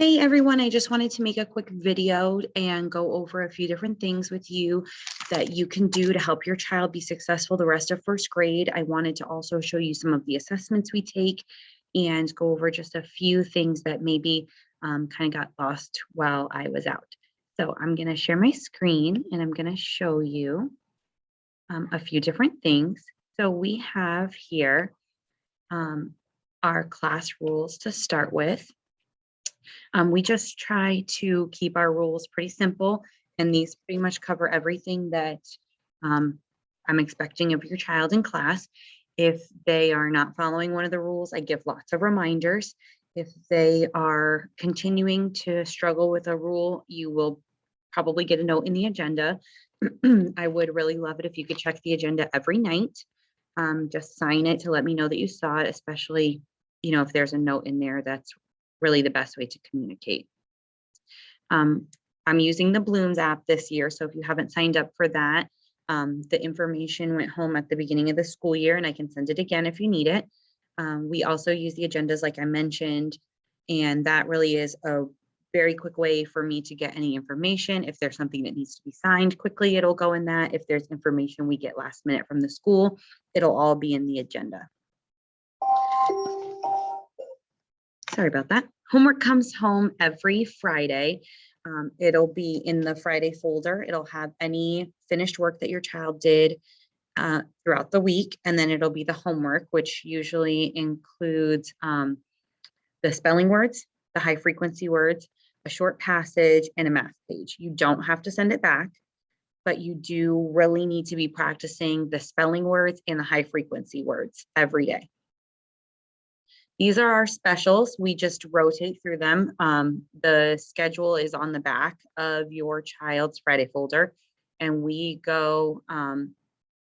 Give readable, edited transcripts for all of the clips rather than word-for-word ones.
Hey everyone, I just wanted to make a quick video and go over a few different things with you that you can do to help your child be successful the rest of first grade. I wanted to also show you some of the assessments we take and go over just a few things that maybe kind of got lost while I was out. So I'm going to share my screen and I'm going to show you a few different things. So we have here our class rules to start with. We just try to keep our rules pretty simple, and these pretty much cover everything that I'm expecting of your child in class. If they are not following one of the rules, I give lots of reminders. If they are continuing to struggle with a rule, you will probably get a note in the agenda. I would really love it if you could check the agenda every night. Just sign it to let me know that you saw it, especially, if there's a note in there. That's really the best way to communicate. I'm using the Blooms app this year, so if you haven't signed up for that, the information went home at the beginning of the school year, and I can send it again if you need it. We also use the agendas like I mentioned, and that really is a very quick way for me to get any information. If there's something that needs to be signed quickly, it'll go in that. If there's information we get last minute from the school, it'll all be in the agenda. Sorry about that. Homework comes home every Friday. It'll be in the Friday folder. It'll have any finished work that your child did throughout the week. And then it'll be the homework, which usually includes the spelling words, the high frequency words, a short passage, and a math page. You don't have to send it back, but you do really need to be practicing the spelling words and the high frequency words every day. These are our specials. We just rotate through them. The schedule is on the back of your child's Friday folder. And we're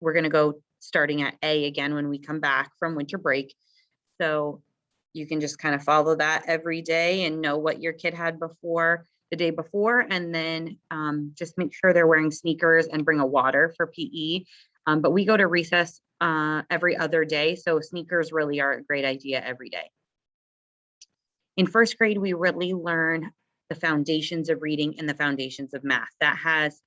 gonna go starting at A again when we come back from winter break. So you can just kind of follow that every day and know what your kid had before the day before. And then just make sure they're wearing sneakers and bring a water for PE. But we go to recess every other day. So sneakers really are a great idea every day. In first grade, we really learn the foundations of reading and the foundations of math. That has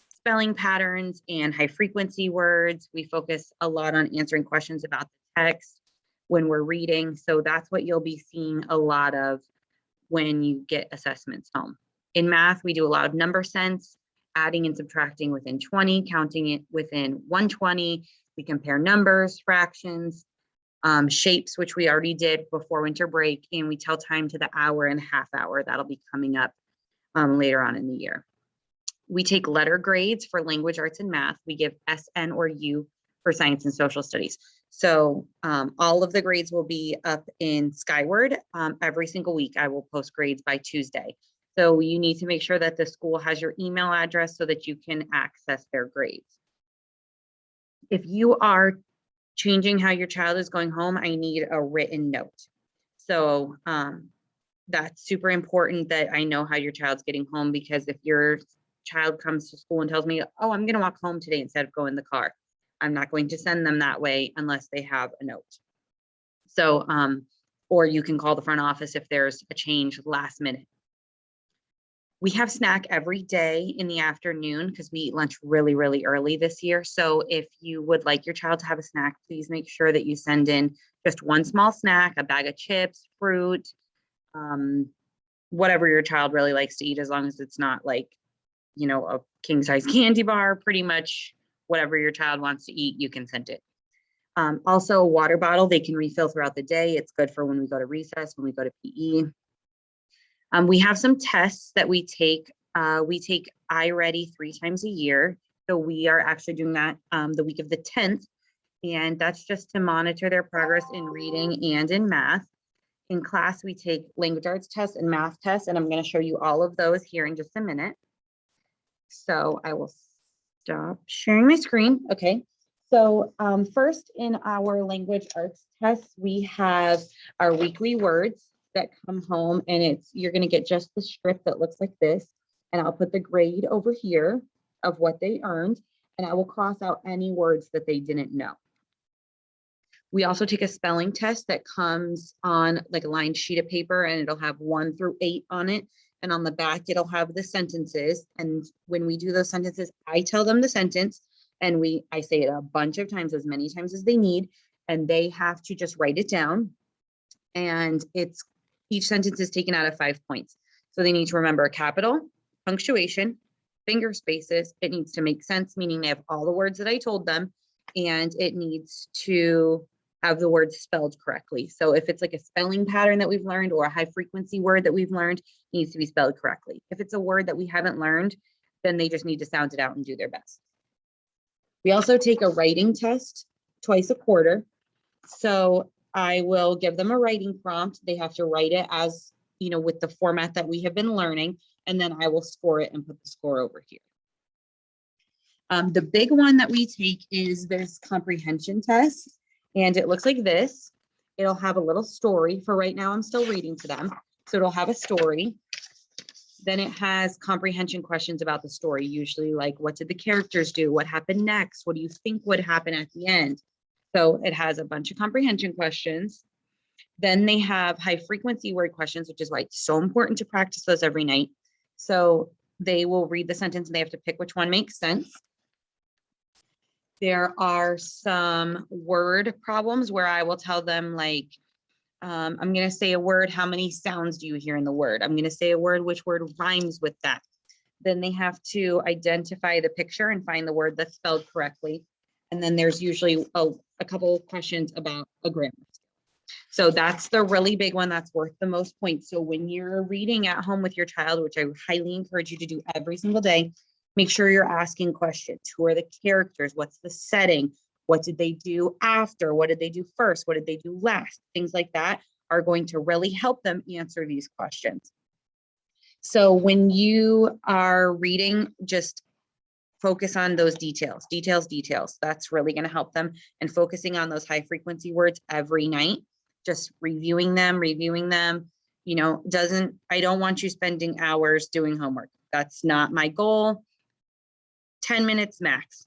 spelling patterns and high frequency words. We focus a lot on answering questions about the text when we're reading. So that's what you'll be seeing a lot of when you get assessments home. In math, we do a lot of number sense, adding and subtracting within 20, counting it within 120. We compare numbers, fractions, shapes, which we already did before winter break, and we tell time to the hour and half hour. That'll be coming up later on in the year. We take letter grades for language arts and math. We give S, N, or U for science and social studies. So all of the grades will be up in Skyward. Every single week, I will post grades by Tuesday. So you need to make sure that the school has your email address so that you can access their grades. If you are changing how your child is going home, I need a written note. So that's super important that I know how your child's getting home, because if your child comes to school and tells me, oh, I'm going to walk home today instead of go in the car, I'm not going to send them that way unless they have a note. So, or you can call the front office if there's a change last minute. We have snack every day in the afternoon because we eat lunch really, really early this year. So if you would like your child to have a snack, please make sure that you send in just one small snack, a bag of chips, fruit, whatever your child really likes to eat, as long as it's not like, a king size candy bar. Pretty much whatever your child wants to eat, you can send it. Also a water bottle they can refill throughout the day. It's good for when we go to recess, when we go to PE. We have some tests that we take. We take iReady 3 times a year. So we are actually doing that the week of the 10th. And that's just to monitor their progress in reading and in math. In class, we take language arts tests and math tests, and I'm going to show you all of those here in just a minute. So I will stop sharing my screen. Okay. So first, in our language arts tests, we have our weekly words that come home, and you're going to get just the strip that looks like this, and I'll put the grade over here of what they earned, and I will cross out any words that they didn't know. We also take a spelling test that comes on like a lined sheet of paper, and it'll have 1 through 8 on it. And on the back, it'll have the sentences. And when we do those sentences, I tell them the sentence, and I say it a bunch of times, as many times as they need, and they have to just write it down. And each sentence is taken out of 5 points. So they need to remember capital, punctuation, finger spaces. It needs to make sense, meaning they have all the words that I told them, and it needs to have the words spelled correctly. So if it's like a spelling pattern that we've learned or a high frequency word that we've learned, it needs to be spelled correctly. If it's a word that we haven't learned, then they just need to sound it out and do their best. We also take a writing test twice a quarter. So I will give them a writing prompt. They have to write it as, with the format that we have been learning, and then I will score it and put the score over here. The big one that we take is this comprehension test, and it looks like this. It'll have a little story. For right now, I'm still reading to them. So it'll have a story. Then it has comprehension questions about the story, usually like, what did the characters do? What happened next? What do you think would happen at the end? So it has a bunch of comprehension questions. Then they have high frequency word questions, which is why it's so important to practice those every night. So they will read the sentence and they have to pick which one makes sense. There are some word problems where I will tell them, like, I'm going to say a word. How many sounds do you hear in the word? I'm going to say a word. Which word rhymes with that? Then they have to identify the picture and find the word that's spelled correctly. And then there's usually a couple of questions about a grammar. So that's the really big one that's worth the most points. So when you're reading at home with your child, which I highly encourage you to do every single day, make sure you're asking questions. Who are the characters? What's the setting? What did they do after? What did they do first? What did they do last? Things like that are going to really help them answer these questions. So when you are reading, just focus on those details. That's really going to help them. And focusing on those high frequency words every night, just reviewing them. I don't want you spending hours doing homework. That's not my goal. 10 minutes max.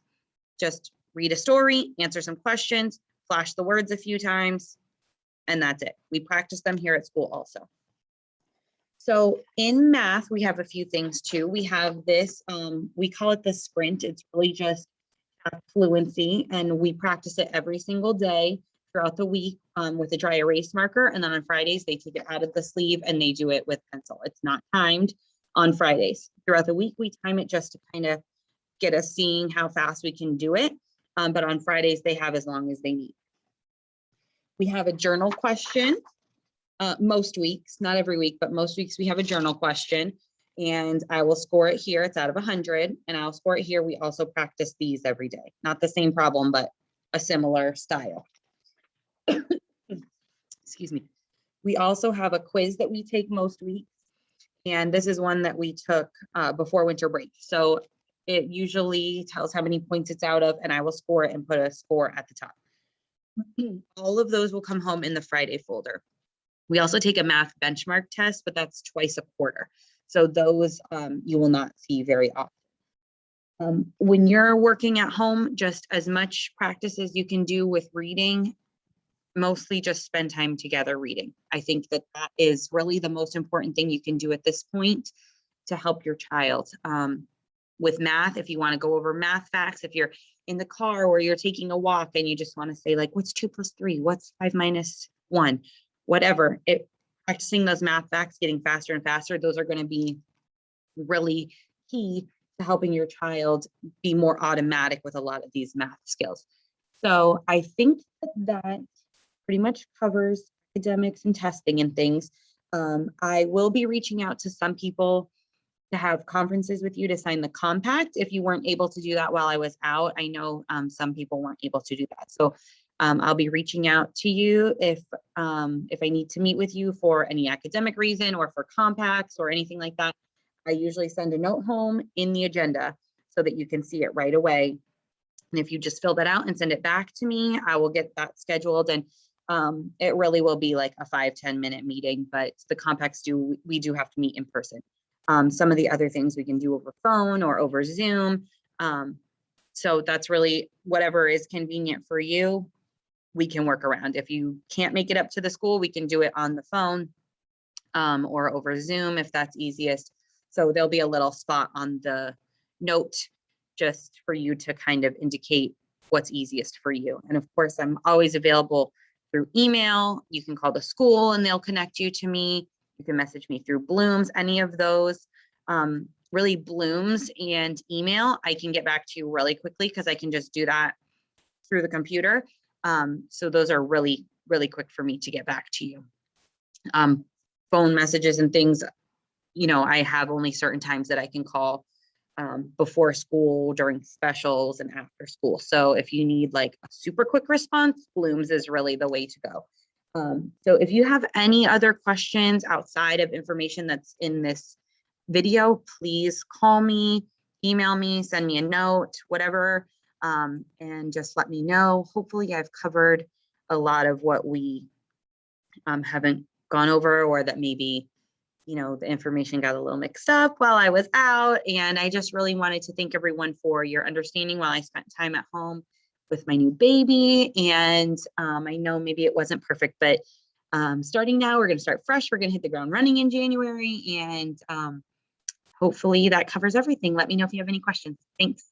Just read a story, answer some questions, flash the words a few times, and that's it. We practice them here at school also. So in math, we have a few things too. We have this, we call it the sprint. It's really just fluency, and we practice it every single day throughout the week with a dry erase marker. And then on Fridays, they take it out of the sleeve and they do it with pencil. It's not timed on Fridays. Throughout the week, we time it just to kind of get us seeing how fast we can do it. But on Fridays, they have as long as they need. We have a journal question. Most weeks, not every week, but most weeks we have a journal question, and I will score it here. It's out of 100, and I'll score it here. We also practice these every day. Not the same problem, but a similar style. Excuse me. We also have a quiz that we take most weeks, and this is one that we took before winter break. So it usually tells how many points it's out of, and I will score it and put a score at the top. All of those will come home in the Friday folder. We also take a math benchmark test, but that's twice a quarter. So those you will not see very often. When you're working at home, just as much practice as you can do with reading, mostly just spend time together reading. I think that is really the most important thing you can do at this point to help your child. With math, if you want to go over math facts, if you're in the car or you're taking a walk and you just want to say, like, what's 2 + 3? What's 5 - 1? Whatever, practicing those math facts, getting faster and faster, those are going to be really key to helping your child be more automatic with a lot of these math skills. So I think that pretty much covers academics and testing and things. I will be reaching out to some people to have conferences with you to sign the compact. If you weren't able to do that while I was out, I know some people weren't able to do that. So I'll be reaching out to you if I need to meet with you for any academic reason or for compacts or anything like that. I usually send a note home in the agenda so that you can see it right away. And if you just fill that out and send it back to me, I will get that scheduled. And it really will be like a 5-10 minute meeting, but the compacts we do have to meet in person. Some of the other things we can do over phone or over Zoom. So that's really whatever is convenient for you. we can work around. If you can't make it up to the school, we can do it on the phone or over Zoom if that's easiest. So there'll be a little spot on the note just for you to kind of indicate what's easiest for you. And of course, I'm always available through email. You can call the school and they'll connect you to me. You can message me through Blooms, any of those. Really Blooms and email, I can get back to you really quickly because I can just do that through the computer. So those are really, really quick for me to get back to you. Phone messages and things, you know, I have only certain times that I can call before school, during specials, and after school. So if you need like a super quick response, Blooms is really the way to go. So if you have any other questions outside of information that's in this video, please call me, email me, send me a note, whatever, and just let me know. Hopefully I've covered a lot of what we haven't gone over, or that maybe, you know, the information got a little mixed up while I was out. And I just really wanted to thank everyone for your understanding while I spent time at home with my new baby. And I know maybe it wasn't perfect, but starting now, we're going to start fresh. We're going to hit the ground running in January. And hopefully that covers everything. Let me know if you have any questions. Thanks.